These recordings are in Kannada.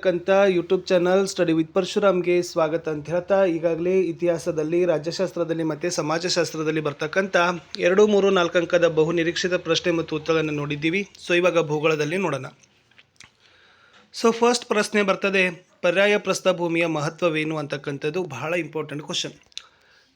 ಕಂತ ಯೂಟ್ಯೂಬ್ ಚಾನಲ್ ಸ್ಟಡಿ ವಿತ್ ಪರಶುರಾಮ್ಗೆ ಸ್ವಾಗತ ಅಂತ ಹೇಳ್ತಾ ಈಗಾಗಲೇ ಇತಿಹಾಸದಲ್ಲಿ, ರಾಜ್ಯಶಾಸ್ತ್ರದಲ್ಲಿ ಮತ್ತು ಸಮಾಜಶಾಸ್ತ್ರದಲ್ಲಿ ಬರ್ತಕ್ಕಂಥ 2, 3, 4 ಅಂಕದ ಬಹು ನಿರೀಕ್ಷಿತ ಪ್ರಶ್ನೆ ಮತ್ತು ಉತ್ತರಗಳನ್ನು ನೋಡಿದ್ದೀವಿ. ಸೊ ಇವಾಗ ಭೂಗೋಳದಲ್ಲಿ ನೋಡೋಣ. ಸೊ ಫಸ್ಟ್ ಪ್ರಶ್ನೆ ಬರ್ತದೆ, ಪರ್ಯಾಯ ಪ್ರಸ್ಥಭೂಮಿಯ ಮಹತ್ವವೇನು ಅಂತಕ್ಕಂಥದ್ದು ಬಹಳ ಇಂಪಾರ್ಟೆಂಟ್ ಕ್ವಶನ್.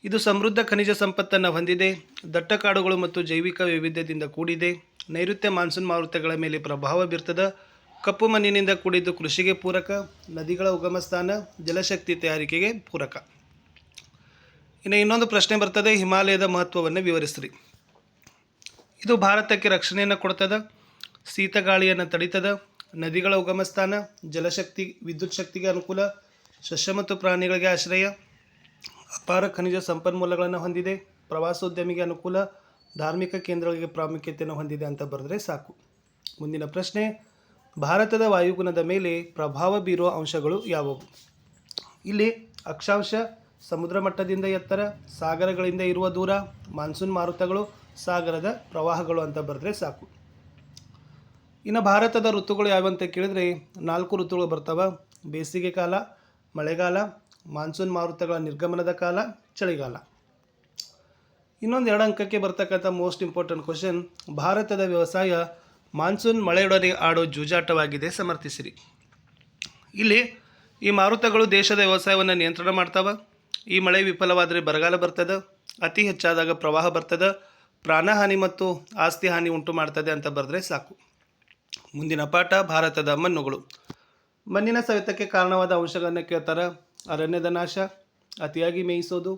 ಇದು ಸಮೃದ್ಧ ಖನಿಜ ಸಂಪತ್ತನ್ನು ಹೊಂದಿದೆ, ದಟ್ಟ ಕಾಡುಗಳು ಮತ್ತು ಜೈವಿಕ ವೈವಿಧ್ಯದಿಂದ ಕೂಡಿದೆ, ನೈಋತ್ಯ ಮಾನ್ಸೂನ್ ಮಾರುತಗಳ ಮೇಲೆ ಪ್ರಭಾವ ಬೀರ್ತದೆ, ಕಪ್ಪು ಮಣ್ಣಿನಿಂದ ಕೂಡಿದ್ದು ಕೃಷಿಗೆ ಪೂರಕ, ನದಿಗಳ ಉಗಮ ಸ್ಥಾನ, ಜಲಶಕ್ತಿ ತಯಾರಿಕೆಗೆ ಪೂರಕ. ಇನ್ನು ಇನ್ನೊಂದು ಪ್ರಶ್ನೆ ಬರ್ತದೆ, ಹಿಮಾಲಯದ ಮಹತ್ವವನ್ನು ವಿವರಿಸ್ರಿ. ಇದು ಭಾರತಕ್ಕೆ ರಕ್ಷಣೆಯನ್ನು ಕೊಡ್ತದೆ, ಶೀತ ಗಾಳಿಯನ್ನು ತಡಿತದೆ, ನದಿಗಳ ಉಗಮ ಸ್ಥಾನ, ಜಲಶಕ್ತಿ, ವಿದ್ಯುತ್ ಶಕ್ತಿಗೆ ಅನುಕೂಲ, ಸಸ್ಯ ಮತ್ತು ಪ್ರಾಣಿಗಳಿಗೆ ಆಶ್ರಯ, ಅಪಾರ ಖನಿಜ ಸಂಪನ್ಮೂಲಗಳನ್ನು ಹೊಂದಿದೆ, ಪ್ರವಾಸೋದ್ಯಮಿಗೆ ಅನುಕೂಲ, ಧಾರ್ಮಿಕ ಕೇಂದ್ರಗಳಿಗೆ ಪ್ರಾಮುಖ್ಯತೆಯನ್ನು ಹೊಂದಿದೆ ಅಂತ ಬರೆದ್ರೆ ಸಾಕು. ಮುಂದಿನ ಪ್ರಶ್ನೆ, ಭಾರತದ ವಾಯುಗುಣದ ಮೇಲೆ ಪ್ರಭಾವ ಬೀರುವ ಅಂಶಗಳು ಯಾವುವು? ಇಲ್ಲಿ ಅಕ್ಷಾಂಶ, ಸಮುದ್ರ ಮಟ್ಟದಿಂದ ಎತ್ತರ, ಸಾಗರಗಳಿಂದ ಇರುವ ದೂರ, ಮಾನ್ಸೂನ್ ಮಾರುತಗಳು, ಸಾಗರದ ಪ್ರವಾಹಗಳು ಅಂತ ಬರೆದ್ರೆ ಸಾಕು. ಇನ್ನು ಭಾರತದ ಋತುಗಳು ಯಾವಂತ ಕೇಳಿದರೆ 4 ಋತುಗಳು ಬರ್ತವೆ. ಬೇಸಿಗೆ ಕಾಲ, ಮಳೆಗಾಲ, ಮಾನ್ಸೂನ್ ಮಾರುತಗಳ ನಿರ್ಗಮನದ ಕಾಲ, ಚಳಿಗಾಲ. ಇನ್ನೊಂದು 2 ಅಂಕಕ್ಕೆ ಬರ್ತಕ್ಕಂಥ ಮೋಸ್ಟ್ ಇಂಪಾರ್ಟೆಂಟ್ ಕ್ವಶನ್, ಭಾರತದ ವ್ಯವಸಾಯ ಮಾನ್ಸೂನ್ ಮಳೆಯೊಡನೆ ಆಡೋ ಜೂಜಾಟವಾಗಿದೆ, ಸಮರ್ಥಿಸಿರಿ. ಇಲ್ಲಿ ಈ ಮಾರುತಗಳು ದೇಶದ ವ್ಯವಸಾಯವನ್ನು ನಿಯಂತ್ರಣ ಮಾಡ್ತಾವೆ. ಈ ಮಳೆ ವಿಫಲವಾದರೆ ಬರಗಾಲ ಬರ್ತದೆ, ಅತಿ ಹೆಚ್ಚಾದಾಗ ಪ್ರವಾಹ ಬರ್ತದೆ, ಪ್ರಾಣಹಾನಿ ಮತ್ತು ಆಸ್ತಿ ಹಾನಿ ಉಂಟು ಮಾಡ್ತದೆ ಅಂತ ಬರೆದ್ರೆ ಸಾಕು. ಮುಂದಿನ ಪಾಠ, ಭಾರತದ ಮಣ್ಣುಗಳು. ಮಣ್ಣಿನ ಸವೆತಕ್ಕೆ ಕಾರಣವಾದ ಅಂಶಗಳನ್ನು ಕೇಳ್ತಾರೆ. ಅರಣ್ಯದ ನಾಶ, ಅತಿಯಾಗಿ ಮೇಯಿಸೋದು,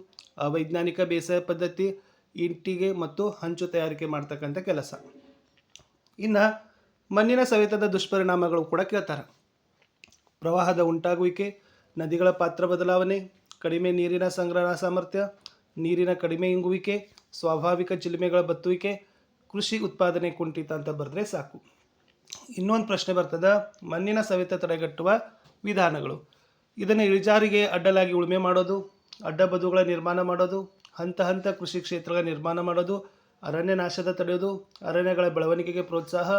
ಅವೈಜ್ಞಾನಿಕ ಬೇಸಾಯ ಪದ್ಧತಿ, ಇಟ್ಟಿಗೆ ಮತ್ತು ಹಂಚು ತಯಾರಿಕೆ ಮಾಡ್ತಕ್ಕಂಥ ಕೆಲಸ. ಇನ್ನು ಮಣ್ಣಿನ ಸವೆತದ ದುಷ್ಪರಿಣಾಮಗಳು ಕೂಡ ಕೇಳ್ತಾರೆ. ಪ್ರವಾಹದ ಉಂಟಾಗುವಿಕೆ, ನದಿಗಳ ಪಾತ್ರ ಬದಲಾವಣೆ, ಕಡಿಮೆ ನೀರಿನ ಸಂಗ್ರಹಣಾ ಸಾಮರ್ಥ್ಯ, ನೀರಿನ ಕಡಿಮೆ ಇಂಗುವಿಕೆ, ಸ್ವಾಭಾವಿಕ ಚಿಲುಮೆಗಳ ಬತ್ತುವಿಕೆ, ಕೃಷಿ ಉತ್ಪಾದನೆ ಕುಂಠಿತ ಅಂತ ಬರೆದ್ರೆ ಸಾಕು. ಇನ್ನೊಂದು ಪ್ರಶ್ನೆ ಬರ್ತದೆ, ಮಣ್ಣಿನ ಸವೆತ ತಡೆಗಟ್ಟುವ ವಿಧಾನಗಳು. ಇದನ್ನು ಇಳಿಜಾರಿಗೆ ಅಡ್ಡಲಾಗಿ ಉಳುಮೆ ಮಾಡೋದು, ಅಡ್ಡ ಬದುಗಳ ನಿರ್ಮಾಣ ಮಾಡೋದು, ಹಂತ ಹಂತ ಕೃಷಿ ಕ್ಷೇತ್ರಗಳ ನಿರ್ಮಾಣ ಮಾಡೋದು, ಅರಣ್ಯ ನಾಶದ ತಡೆಯೋದು, ಅರಣ್ಯಗಳ ಬೆಳವಣಿಗೆಗೆ ಪ್ರೋತ್ಸಾಹ,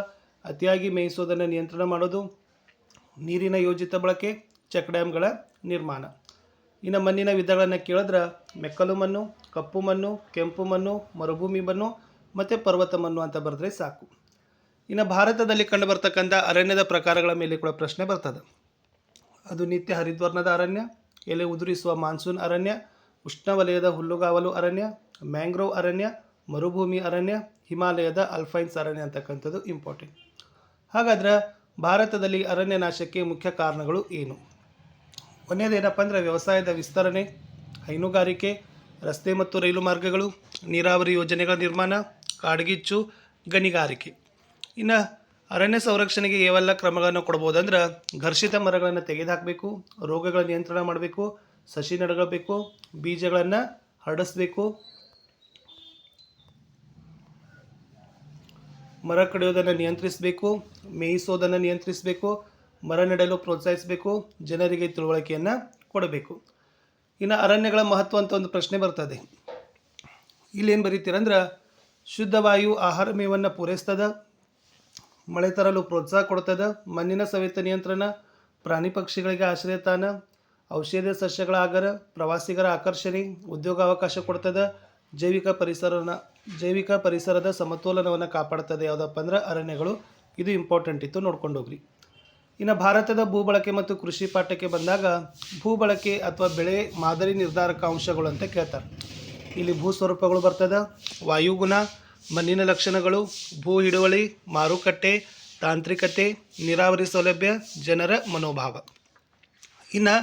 ಅತಿಯಾಗಿ ಮೇಯಿಸೋದನ್ನು ನಿಯಂತ್ರಣ ಮಾಡೋದು, ನೀರಿನ ಯೋಜಿತ ಬಳಕೆ, ಚೆಕ್ ಡ್ಯಾಮ್ಗಳ ನಿರ್ಮಾಣ. ಇನ್ನು ಮಣ್ಣಿನ ವಿಧಗಳನ್ನು ಕೇಳಿದ್ರೆ ಮೆಕ್ಕಲು ಮಣ್ಣು, ಕಪ್ಪು ಮಣ್ಣು, ಕೆಂಪು ಮಣ್ಣು, ಮರುಭೂಮಿ ಮಣ್ಣು ಮತ್ತು ಪರ್ವತ ಮಣ್ಣು ಅಂತ ಬರೆದ್ರೆ ಸಾಕು. ಇನ್ನು ಭಾರತದಲ್ಲಿ ಕಂಡುಬರ್ತಕ್ಕಂಥ ಅರಣ್ಯದ ಪ್ರಕಾರಗಳ ಮೇಲೆ ಕೂಡ ಪ್ರಶ್ನೆ ಬರ್ತದೆ. ಅದು ನಿತ್ಯ ಹರಿದ್ವರ್ಣದ ಅರಣ್ಯ, ಎಲೆ ಉದುರಿಸುವ ಮಾನ್ಸೂನ್ ಅರಣ್ಯ, ಉಷ್ಣವಲಯದ ಹುಲ್ಲುಗಾವಲು ಅರಣ್ಯ, ಮ್ಯಾಂಗ್ರೋವ್ ಅರಣ್ಯ, ಮರುಭೂಮಿ ಅರಣ್ಯ, ಹಿಮಾಲಯದ ಅಲ್ಪೈನ್ಸ್ ಅರಣ್ಯ ಅಂತಕ್ಕಂಥದ್ದು ಇಂಪಾರ್ಟೆಂಟ್. ಹಾಗಾದ್ರೆ ಭಾರತದಲ್ಲಿ ಅರಣ್ಯ ನಾಶಕ್ಕೆ ಮುಖ್ಯ ಕಾರಣಗಳು ಏನು? ಒಂದೇದೇನಪ್ಪ ಅಂದರೆ ವ್ಯವಸಾಯದ ವಿಸ್ತರಣೆ, ಹೈನುಗಾರಿಕೆ, ರಸ್ತೆ ಮತ್ತು ರೈಲು ಮಾರ್ಗಗಳು, ನೀರಾವರಿ ಯೋಜನೆಗಳ ನಿರ್ಮಾಣ, ಕಾಡ್ಗಿಚ್ಚು, ಗಣಿಗಾರಿಕೆ. ಇನ್ನು ಅರಣ್ಯ ಸಂರಕ್ಷಣೆಗೆ ಯಾವೆಲ್ಲ ಕ್ರಮಗಳನ್ನು ಕೊಡ್ಬೋದಂದ್ರೆ, ಘರ್ಷಿತ ಮರಗಳನ್ನು ತೆಗೆದುಹಾಕಬೇಕು, ರೋಗಗಳ ನಿಯಂತ್ರಣ ಮಾಡಬೇಕು, ಸಸಿ ನೆಡಬೇಕು, ಬೀಜಗಳನ್ನು ಹರಡಿಸಬೇಕು, ಮರ ಕಡಿಯೋದನ್ನು ನಿಯಂತ್ರಿಸಬೇಕು, ಮೇಯಿಸೋದನ್ನು ನಿಯಂತ್ರಿಸಬೇಕು, ಮರ ನೆಡಲು ಪ್ರೋತ್ಸಾಹಿಸಬೇಕು, ಜನರಿಗೆ ತಿಳುವಳಿಕೆಯನ್ನು ಕೊಡಬೇಕು. ಇನ್ನು ಅರಣ್ಯಗಳ ಮಹತ್ವ ಅಂತ ಒಂದು ಪ್ರಶ್ನೆ ಬರ್ತದೆ. ಇಲ್ಲೇನು ಬರೀತೀರಂದ್ರೆ, ಶುದ್ಧ ವಾಯು ಆಹಾರ ಮೇವನ್ನು ಪೂರೈಸ್ತದೆ, ಮಳೆ ತರಲು ಪ್ರೋತ್ಸಾಹ ಕೊಡ್ತದೆ, ಮಣ್ಣಿನ ಸವೆತ ನಿಯಂತ್ರಣ, ಪ್ರಾಣಿ ಪಕ್ಷಿಗಳಿಗೆ ಆಶ್ರಯ ತಾಣ, ಔಷಧೀಯ ಸಸ್ಯಗಳ ಆಗರ, ಪ್ರವಾಸಿಗರ ಆಕರ್ಷಣೆ, ಉದ್ಯೋಗಾವಕಾಶ ಕೊಡ್ತದೆ, ಜೈವಿಕ ಪರಿಸರದ ಸಮತೋಲನವನ್ನು ಕಾಪಾಡ್ತದೆ. ಯಾವುದಪ್ಪ ಅಂದ್ರೆ ಅರಣ್ಯಗಳು. ಇದು ಇಂಪಾರ್ಟೆಂಟ್ ಇತ್ತು, ನೋಡ್ಕೊಂಡು ಹೋಗ್ರಿ. ಇನ್ನು ಭಾರತದ ಭೂಬಳಕೆ ಮತ್ತು ಕೃಷಿ ಪಾಠಕ್ಕೆ ಬಂದಾಗ, ಭೂಬಳಕೆ ಅಥವಾ ಬೆಳೆ ಮಾದರಿ ನಿರ್ಧಾರಕ ಅಂಶಗಳು ಅಂತ ಕೇಳ್ತಾರೆ. ಇಲ್ಲಿ ಭೂ ಸ್ವರೂಪಗಳು ಬರ್ತದೆ, ವಾಯುಗುಣ, ಮಣ್ಣಿನ ಲಕ್ಷಣಗಳು, ಭೂ ಹಿಡುವಳಿ, ಮಾರುಕಟ್ಟೆ, ತಾಂತ್ರಿಕತೆ, ನೀರಾವರಿ ಸೌಲಭ್ಯ, ಜನರ ಮನೋಭಾವ. ಇನ್ನು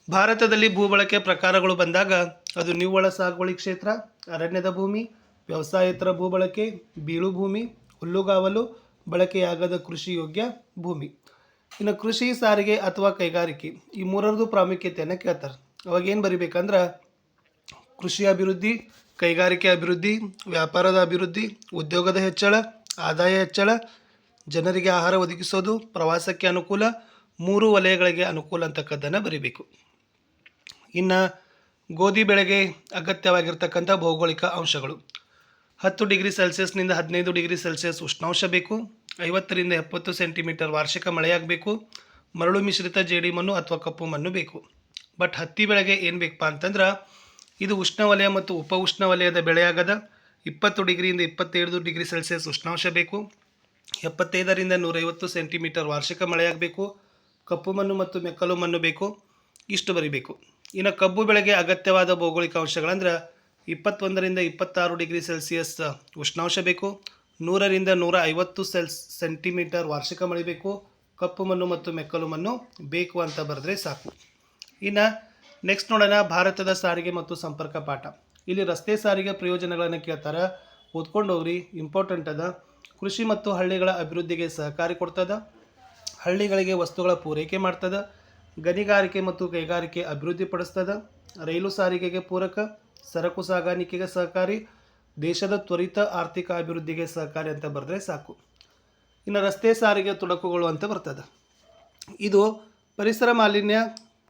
ಭಾರತದಲ್ಲಿ ಭೂಬಳಕೆ ಪ್ರಕಾರಗಳು ಬಂದಾಗ, ಅದು ನಿವ್ವಳ ಸಾಗುವಳಿ ಕ್ಷೇತ್ರ, ಅರಣ್ಯದ ಭೂಮಿ, ವ್ಯವಸಾಯೇತರ ಭೂಬಳಕೆ, ಬೀಳು ಭೂಮಿ, ಹುಲ್ಲುಗಾವಲು, ಬಳಕೆಯಾಗದ ಕೃಷಿ ಯೋಗ್ಯ ಭೂಮಿ. ಇನ್ನು ಕೃಷಿ, ಸಾರಿಗೆ ಅಥವಾ ಕೈಗಾರಿಕೆ, ಈ ಮೂರರದು ಪ್ರಾಮುಖ್ಯತೆಯನ್ನು ಕೇಳ್ತಾರೆ. ಅವಾಗ ಏನು ಬರಿಬೇಕಂದ್ರೆ, ಕೃಷಿ ಅಭಿವೃದ್ಧಿ, ಕೈಗಾರಿಕೆ ಅಭಿವೃದ್ಧಿ, ವ್ಯಾಪಾರದ ಅಭಿವೃದ್ಧಿ, ಉದ್ಯೋಗದ ಹೆಚ್ಚಳ, ಆದಾಯ ಹೆಚ್ಚಳ, ಜನರಿಗೆ ಆಹಾರ ಒದಗಿಸೋದು, ಪ್ರವಾಸಕ್ಕೆ ಅನುಕೂಲ, 3 ವಲಯಗಳಿಗೆ ಅನುಕೂಲ ಅಂತಕ್ಕದ್ದನ್ನು ಬರಿಬೇಕು. ಇನ್ನು ಗೋಧಿ ಬೆಳೆಗೆ ಅಗತ್ಯವಾಗಿರ್ತಕ್ಕಂಥ ಭೌಗೋಳಿಕ ಅಂಶಗಳು, 10 ಡಿಗ್ರಿ ಸೆಲ್ಸಿಯಸ್ನಿಂದ 15 ಡಿಗ್ರಿ ಸೆಲ್ಸಿಯಸ್ ಉಷ್ಣಾಂಶ ಬೇಕು, 50 ರಿಂದ 70 ಸೆಂಟಿಮೀಟರ್ ವಾರ್ಷಿಕ ಮಳೆಯಾಗಬೇಕು, ಮರಳು ಮಿಶ್ರಿತ ಜೇಡಿ ಮಣ್ಣು ಅಥವಾ ಕಪ್ಪು ಮಣ್ಣು ಬೇಕು. ಬಟ್ ಹತ್ತಿ ಬೆಳೆಗೆ ಏನು ಬೇಕಪ್ಪ ಅಂತಂದ್ರೆ ಇದು ಉಷ್ಣವಲಯ ಮತ್ತು ಉಪ ಉಷ್ಣವಲಯದ ಬೆಳೆಯಾಗದ. 20 ಡಿಗ್ರಿಯಿಂದ 25 ಡಿಗ್ರಿ ಸೆಲ್ಸಿಯಸ್ ಉಷ್ಣಾಂಶ ಬೇಕು. 75ರಿಂದ 150 ಸೆಂಟಿಮೀಟರ್ ವಾರ್ಷಿಕ ಮಳೆಯಾಗಬೇಕು. ಕಪ್ಪು ಮಣ್ಣು ಮತ್ತು ಮೆಕ್ಕಲು ಮಣ್ಣು ಬೇಕು. ಇಷ್ಟು ಬರಿಬೇಕು. ಇನ್ನು ಕಬ್ಬು ಬೆಳೆಗೆ ಅಗತ್ಯವಾದ ಭೌಗೋಳಿಕ ಅಂಶಗಳಂದ್ರೆ 21ರಿಂದ 26 ಡಿಗ್ರಿ ಸೆಲ್ಸಿಯಸ್ ಉಷ್ಣಾಂಶ ಬೇಕು. 100ರಿಂದ 150 ಸೆಂಟಿಮೀಟರ್ ವಾರ್ಷಿಕ ಮಳೆ ಬೇಕು. ಕಪ್ಪು ಮಣ್ಣು ಮತ್ತು ಮೆಕ್ಕಲು ಮಣ್ಣು ಬೇಕು ಅಂತ ಬರೆದ್ರೆ ಸಾಕು. ಇನ್ನು ನೆಕ್ಸ್ಟ್ ನೋಡೋಣ ಭಾರತದ ಸಾರಿಗೆ ಮತ್ತು ಸಂಪರ್ಕ ಪಾಠ. ಇಲ್ಲಿ ರಸ್ತೆ ಸಾರಿಗೆ ಪ್ರಯೋಜನಗಳನ್ನು ಕೇಳ್ತಾರೆ, ಓದ್ಕೊಂಡು ಹೋಗ್ರಿ, ಇಂಪಾರ್ಟೆಂಟ್ ಅದ. ಕೃಷಿ ಮತ್ತು ಹಳ್ಳಿಗಳ ಅಭಿವೃದ್ಧಿಗೆ ಸಹಕಾರಿ ಕೊಡ್ತದ, ಹಳ್ಳಿಗಳಿಗೆ ವಸ್ತುಗಳ ಪೂರೈಕೆ ಮಾಡ್ತದ, ಗಣಿಗಾರಿಕೆ ಮತ್ತು ಕೈಗಾರಿಕೆ ಅಭಿವೃದ್ಧಿಪಡಿಸ್ತದ, ರೈಲು ಸಾರಿಗೆಗೆ ಪೂರಕ, ಸರಕು ಸಾಗಾಣಿಕೆಗೆ ಸಹಕಾರಿ, ದೇಶದ ತ್ವರಿತ ಆರ್ಥಿಕ ಅಭಿವೃದ್ಧಿಗೆ ಸಹಕಾರಿ ಅಂತ ಬರೆದ್ರೆ ಸಾಕು. ಇನ್ನು ರಸ್ತೆ ಸಾರಿಗೆ ತೊಡಕುಗಳು ಅಂತ ಬರ್ತದೆ. ಇದು ಪರಿಸರ ಮಾಲಿನ್ಯ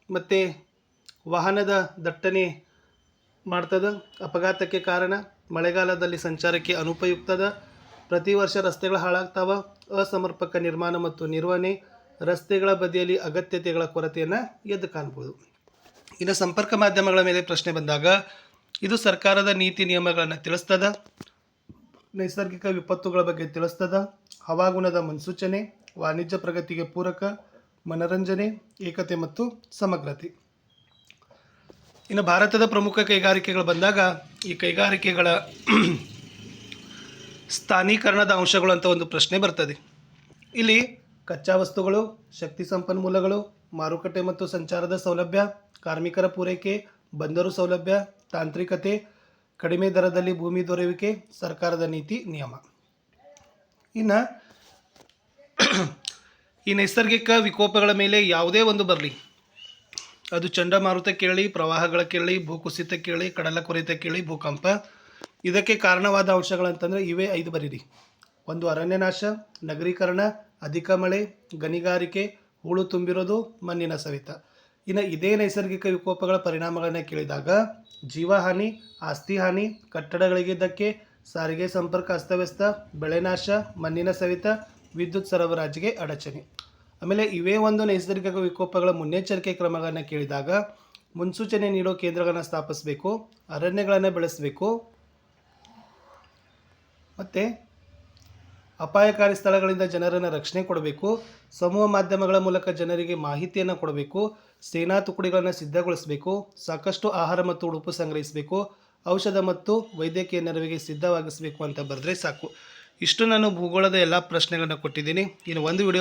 ಮತ್ತು ವಾಹನದ ದಟ್ಟಣೆ ಮಾಡ್ತದೆ, ಅಪಘಾತಕ್ಕೆ ಕಾರಣ, ಮಳೆಗಾಲದಲ್ಲಿ ಸಂಚಾರಕ್ಕೆ ಅನುಪಯುಕ್ತದ, ಪ್ರತಿ ವರ್ಷ ರಸ್ತೆಗಳು ಹಾಳಾಗ್ತಾವ, ಅಸಮರ್ಪಕ ನಿರ್ಮಾಣ ಮತ್ತು ನಿರ್ವಹಣೆ, ರಸ್ತೆಗಳ ಬದಿಯಲ್ಲಿ ಅಗತ್ಯತೆಗಳ ಕೊರತೆಯನ್ನು ಎದ್ದು ಕಾಣ್ಬೋದು. ಇನ್ನು ಸಂಪರ್ಕ ಮಾಧ್ಯಮಗಳ ಮೇಲೆ ಪ್ರಶ್ನೆ ಬಂದಾಗ ಇದು ಸರ್ಕಾರದ ನೀತಿ ನಿಯಮಗಳನ್ನು ತಿಳಿಸ್ತದ, ನೈಸರ್ಗಿಕ ವಿಪತ್ತುಗಳ ಬಗ್ಗೆ ತಿಳಿಸ್ತದ, ಹವಾಗುಣದ ಮುನ್ಸೂಚನೆ, ವಾಣಿಜ್ಯ ಪ್ರಗತಿಗೆ ಪೂರಕ, ಮನರಂಜನೆ, ಏಕತೆ ಮತ್ತು ಸಮಗ್ರತೆ. ಇನ್ನು ಭಾರತದ ಪ್ರಮುಖ ಕೈಗಾರಿಕೆಗಳು ಬಂದಾಗ ಈ ಕೈಗಾರಿಕೆಗಳ ಸ್ಥಾನೀಕರಣದ ಅಂಶಗಳು ಅಂತ ಒಂದು ಪ್ರಶ್ನೆ ಬರ್ತದೆ. ಇಲ್ಲಿ ಕಚ್ಚಾ ವಸ್ತುಗಳು, ಶಕ್ತಿ ಸಂಪನ್ಮೂಲಗಳು, ಮಾರುಕಟ್ಟೆ ಮತ್ತು ಸಂಚಾರದ ಸೌಲಭ್ಯ, ಕಾರ್ಮಿಕರ ಪೂರೈಕೆ, ಬಂದರು ಸೌಲಭ್ಯ, ತಾಂತ್ರಿಕತೆ, ಕಡಿಮೆ ದರದಲ್ಲಿ ಭೂಮಿ ದೊರೆಯುವಿಕೆ, ಸರ್ಕಾರದ ನೀತಿ ನಿಯಮ. ಇನ್ನು ಈ ನೈಸರ್ಗಿಕ ವಿಕೋಪಗಳ ಮೇಲೆ ಯಾವುದೇ ಒಂದು ಬರಲಿ, ಅದು ಚಂಡಮಾರುತ ಕೇಳಿ, ಪ್ರವಾಹಗಳ ಕೇಳಿ, ಭೂಕುಸಿತ ಕೇಳಿ, ಕಡಲ ಕೊರೆತ ಕೇಳಿ, ಭೂಕಂಪ, ಇದಕ್ಕೆ ಕಾರಣವಾದ ಅಂಶಗಳಂತಂದರೆ ಇವೇ 5 ಬರೀರಿ. ಒಂದು ಅರಣ್ಯನಾಶ, ನಗರೀಕರಣ, ಅಧಿಕ ಮಳೆ, ಗಣಿಗಾರಿಕೆ, ಹೂಳು ತುಂಬಿರೋದು, ಮಣ್ಣಿನ ಸವೆತ. ಇನ್ನು ಇದೇ ನೈಸರ್ಗಿಕ ವಿಕೋಪಗಳ ಪರಿಣಾಮಗಳನ್ನು ಕೇಳಿದಾಗ ಜೀವಹಾನಿ, ಆಸ್ತಿ ಹಾನಿ, ಕಟ್ಟಡಗಳಿಗೆ ಧಕ್ಕೆ, ಸಾರಿಗೆ ಸಂಪರ್ಕ ಅಸ್ತವ್ಯಸ್ತ, ಬೆಳೆ ನಾಶ, ಮಣ್ಣಿನ ಸವೆತ, ವಿದ್ಯುತ್ ಸರಬರಾಜಿಗೆ ಅಡಚಣೆ. ಆಮೇಲೆ ಇವೇ ಒಂದು ನೈಸರ್ಗಿಕ ವಿಕೋಪಗಳ ಮುನ್ನೆಚ್ಚರಿಕೆ ಕ್ರಮಗಳನ್ನು ಕೇಳಿದಾಗ ಮುನ್ಸೂಚನೆ ನೀಡೋ ಕೇಂದ್ರಗಳನ್ನು ಸ್ಥಾಪಿಸಬೇಕು, ಅರಣ್ಯಗಳನ್ನು ಬೆಳೆಸಬೇಕು, ಮತ್ತು ಅಪಾಯಕಾರಿ ಸ್ಥಳಗಳಿಂದ ಜನರನ್ನು ರಕ್ಷಣೆ ಕೊಡಬೇಕು, ಸಮೂಹ ಮಾಧ್ಯಮಗಳ ಮೂಲಕ ಜನರಿಗೆ ಮಾಹಿತಿಯನ್ನು ಕೊಡಬೇಕು, ಸೇನಾ ತುಕಡಿಗಳನ್ನು ಸಿದ್ಧಗೊಳಿಸಬೇಕು, ಸಾಕಷ್ಟು ಆಹಾರ ಮತ್ತು ಉಡುಪು ಸಂಗ್ರಹಿಸಬೇಕು, ಔಷಧ ಮತ್ತು ವೈದ್ಯಕೀಯ ನೆರವಿಗೆ ಸಿದ್ಧವಾಗಿಸಬೇಕು ಅಂತ ಬರೆದ್ರೆ ಸಾಕು. ಇಷ್ಟು ನಾನು ಭೂಗೋಳದ ಎಲ್ಲ ಪ್ರಶ್ನೆಗಳನ್ನು ಕೊಟ್ಟಿದ್ದೀನಿ. ಇನ್ನು ಒಂದು ವಿಡಿಯೋ